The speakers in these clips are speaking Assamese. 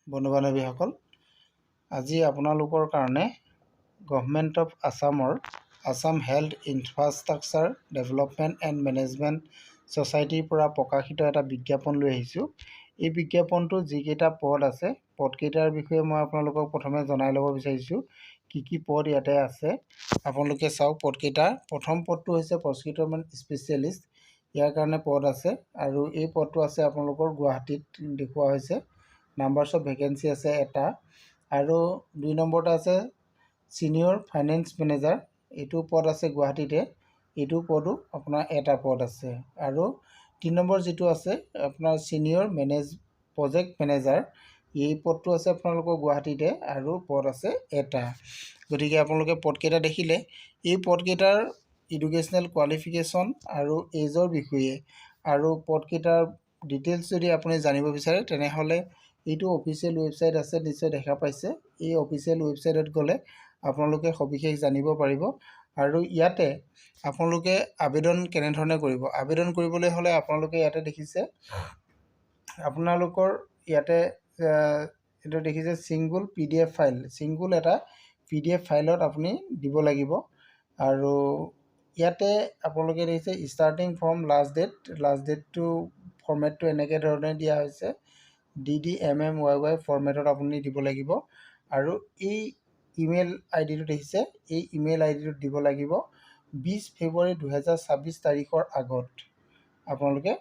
বন্ধু বান্ধৱীসকল, আজি আপোনালোকৰ কাৰণে গভৰ্ণমেণ্ট অফ আছামৰ Assam health infrastructure development and management ছ'চাইটিৰ পৰা প্ৰকাশিত এটা বিজ্ঞাপন লৈ আহিছোঁ। এই বিজ্ঞাপনটো যিকেইটা পদ আছে, পদকেইটাৰ বিষয়ে মই আপোনালোকক প্ৰথমে জনাই ল'ব বিচাৰিছোঁ। কি পদ ইয়াতে আছে আপোনালোকে চাওক। পদকেইটা, প্ৰথম পদটো হৈছে প্ৰস্কিউটৰমেণ্ট স্পেচিয়েলিষ্ট। ইয়াৰ কাৰণে পদ আছে আৰু এই পদটো আছে আপোনালোকৰ গুৱাহাটীত দেখুওৱা হৈছে। নাম্বাৰছ অফ ভেকেঞ্চি আছে এটা, আৰু 2 নম্বৰতে আছে ছিনিয়ৰ ফাইনেন্স মেনেজাৰ। এইটো পদ আছে গুৱাহাটীতে, এইটো পদো আপোনাৰ এটা পদ আছে। আৰু 3 নম্বৰ যিটো আছে আপোনাৰ ছিনিয়ৰ প্ৰজেক্ট মেনেজাৰ, এই পদটো আছে আপোনালোকৰ গুৱাহাটীতে আৰু পদ আছে এটা। গতিকে আপোনালোকে পদকেইটা দেখিলে, এই পদকেইটাৰ এডুকেশ্যনেল কোৱালিফিকেশ্যন আৰু এজৰ বিষয়ে আৰু পদকেইটাৰ ডিটেইলছ যদি আপুনি জানিব বিচাৰে তেনেহ'লে এইটো অফিচিয়েল ৱেবছাইট আছে, নিশ্চয় দেখা পাইছে। এই অফিচিয়েল ৱেবছাইটত গ'লে আপোনালোকে সবিশেষ জানিব পাৰিব। আৰু ইয়াতে আপোনালোকে আবেদন কেনেধৰণে কৰিব, আবেদন কৰিবলৈ হ'লে আপোনালোকে ইয়াতে দেখিছে, আপোনালোকৰ ইয়াতে এইটো দেখিছে ছিংগুল PDF ফাইল, ছিংগুল এটা PDF ফাইলত আপুনি দিব লাগিব। আৰু ইয়াতে আপোনালোকে দেখিছে ষ্টাৰ্টিং ফ্ৰম লাষ্ট ডেটটো ফৰ্মেটটো এনেকৈ ধৰণে দিয়া হৈছে। DDMMYY ফৰ্মেটত আপুনি দিব লাগিব। আৰু এই ইমেইল আইডিটো দেখিছে, এই ইমেইল আইডিটোত দিব লাগিব 20 ফেব্ৰুৱাৰী 2026 তাৰিখৰ আগত আপোনালোকে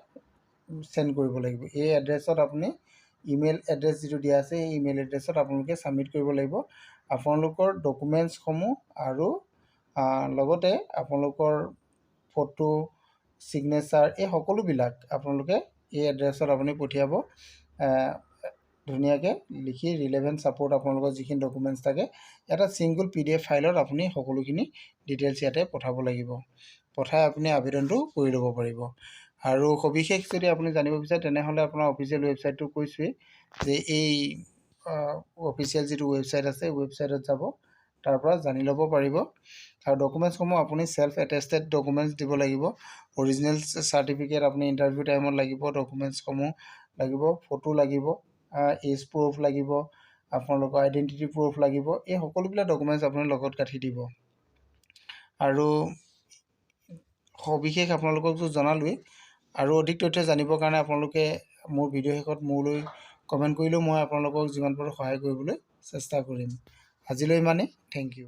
চেণ্ড কৰিব লাগিব। এই এড্ৰেছত আপুনি ইমেইল এড্ৰেছ যিটো দিয়া আছে, এই ইমেইল এড্ৰেছত আপোনালোকে ছাবমিট কৰিব লাগিব আপোনালোকৰ ডকুমেণ্টছসমূহ। আৰু লগতে আপোনালোকৰ ফটো, ছিগনেচাৰ, এই সকলোবিলাক আপোনালোকে এই এড্ৰেছত আপুনি পঠিয়াব। ধুনীয়াকৈ লিখি ৰিলেভেণ্ট ছাপোৰ্ট আপোনালোকৰ যিখিনি ডকুমেণ্টছ থাকে এটা ছিংগুল PDF ফাইলত আপুনি সকলোখিনি ডিটেইলছ ইয়াতে পঠাব লাগিব। পঠাই আপুনি আবেদনটো কৰি ল'ব পাৰিব। আৰু সবিশেষ যদি আপুনি জানিব বিচাৰে তেনেহ'লে আপোনাৰ অফিচিয়েল ৱেবছাইটটো কৈছোঁৱেই যে এই অফিচিয়েল যিটো ৱেবছাইট আছে, ৱেবছাইটত যাব, তাৰ পৰা জানি ল'ব পাৰিব। আৰু ডকুমেণ্টছসমূহ আপুনি ছেল্ফ এটেষ্টেড ডকুমেণ্টছ দিব লাগিব। অৰিজিনেল চাৰ্টিফিকেট আপুনি ইণ্টাৰভিউ টাইমত লাগিব, ডকুমেণ্টছসমূহ লাগিব, ফটো লাগিব, এজ প্ৰুফ লাগিব, আপোনালোকৰ আইডেণ্টিটি প্ৰুফ লাগিব। এই সকলোবিলাক ডকুমেণ্টছ আপুনি লগত গাঁঠি দিব। আৰু সবিশেষ আপোনালোককতো জনালোৱেই। আৰু অধিক তথ্য জানিবৰ কাৰণে আপোনালোকে মোৰ ভিডিঅ' শেষত মোলৈ কমেণ্ট কৰিলেও মই আপোনালোকক যিমান পাৰোঁ সহায় কৰিবলৈ চেষ্টা কৰিম। আজিলৈ ইমানেই। Thank U.